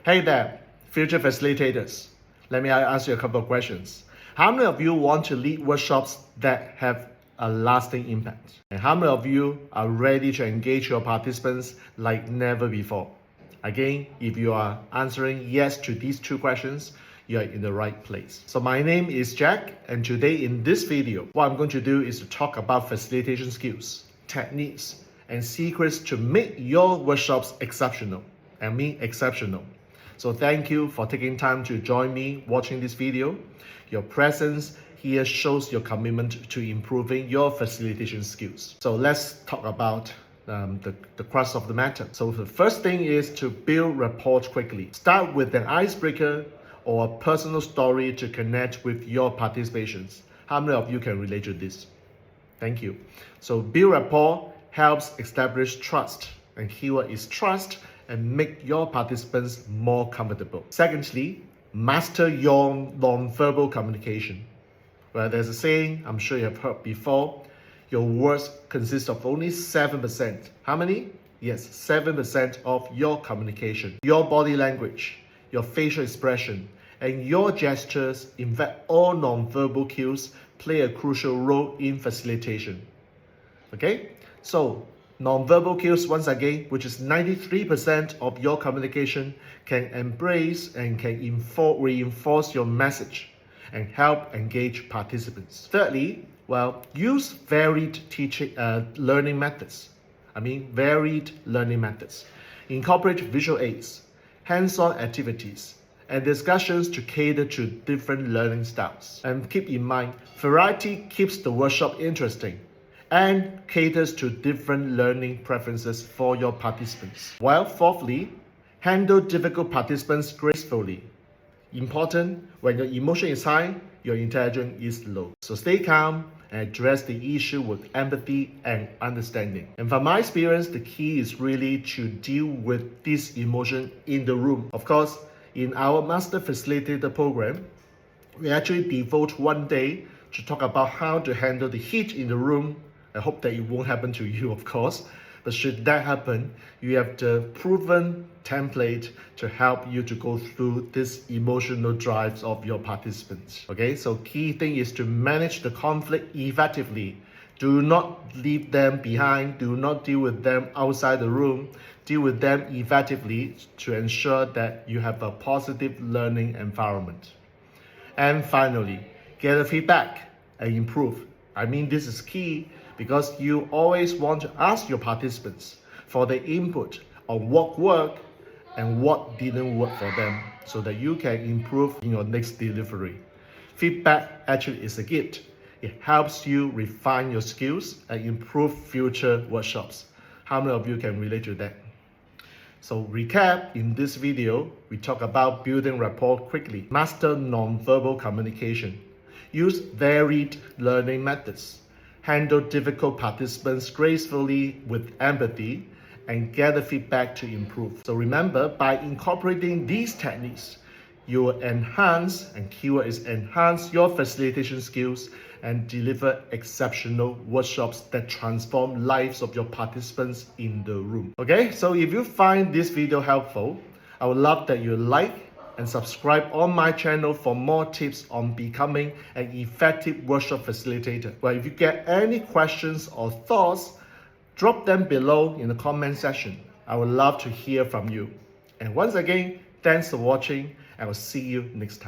Hey there, future facilitators. Let me ask you a couple of questions. How many of you want to lead workshops that have a lasting impact? And how many of you are ready to engage your participants like never before? Again, if you are answering yes to these two questions, you're in the right place. So my name is Jack, and today in this video, what I'm going to do is to talk about facilitation skills, techniques, and secrets to make your workshops exceptional. I mean exceptional. So thank you for taking time to join me watching this video. Your presence here shows your commitment to improving your facilitation skills. So let's talk about the crux of the matter. So the first thing is to build rapport quickly. Start with an icebreaker or a personal story to connect with your participations. How many of you can relate to this? Thank you. So build rapport helps establish trust, and keyword is trust, and make your participants more comfortable. Secondly, master your non-verbal communication. Well, there's a saying, I'm sure you have heard before, your words consist of only 7%. How many? Yes, 7% of your communication. Your body language, your facial expression, and your gestures, in fact, all non-verbal cues play a crucial role in facilitation. Okay? So, non-verbal cues, once again, which is 93% of your communication, can embrace and can reinforce your message and help engage participants. Thirdly, use varied learning methods. Varied learning methods. Incorporate visual aids, hands-on activities, and discussions to cater to different learning styles. And keep in mind, variety keeps the workshop interesting and caters to different learning preferences for your participants. While fourthly, handle difficult participants gracefully. Important, when your emotion is high, your intelligence is low. So stay calm and address the issue with empathy and understanding. And from my experience, the key is really to deal with this emotion in the room. Of course, in our Master Facilitator program, we actually devote one day to talk about how to handle the heat in the room. I hope that it won't happen to you, of course. But should that happen, you have the proven template to help you to go through this emotional drives of your participants. Okay, so key thing is to manage the conflict effectively. Do not leave them behind. Do not deal with them outside the room. Deal with them effectively to ensure that you have a positive learning environment. And finally, gather feedback and improve. This is key because you always want to ask your participants for their input on what worked and what didn't work for them so that you can improve in your next delivery. Feedback actually is a gift. It helps you refine your skills and improve future workshops. How many of you can relate to that? So recap, in this video, we talk about building rapport quickly, master non-verbal communication, use varied learning methods, handle difficult participants gracefully with empathy, and gather feedback to improve. So remember, by incorporating these techniques, you will enhance, and keyword is enhance, your facilitation skills and deliver exceptional workshops that transform lives of your participants in the room. Okay, so if you find this video helpful, I would love that you like and subscribe on my channel for more tips on becoming an effective workshop facilitator. Well, if you get any questions or thoughts, drop them below in the comment section. I would love to hear from you. And once again, thanks for watching. I will see you next time.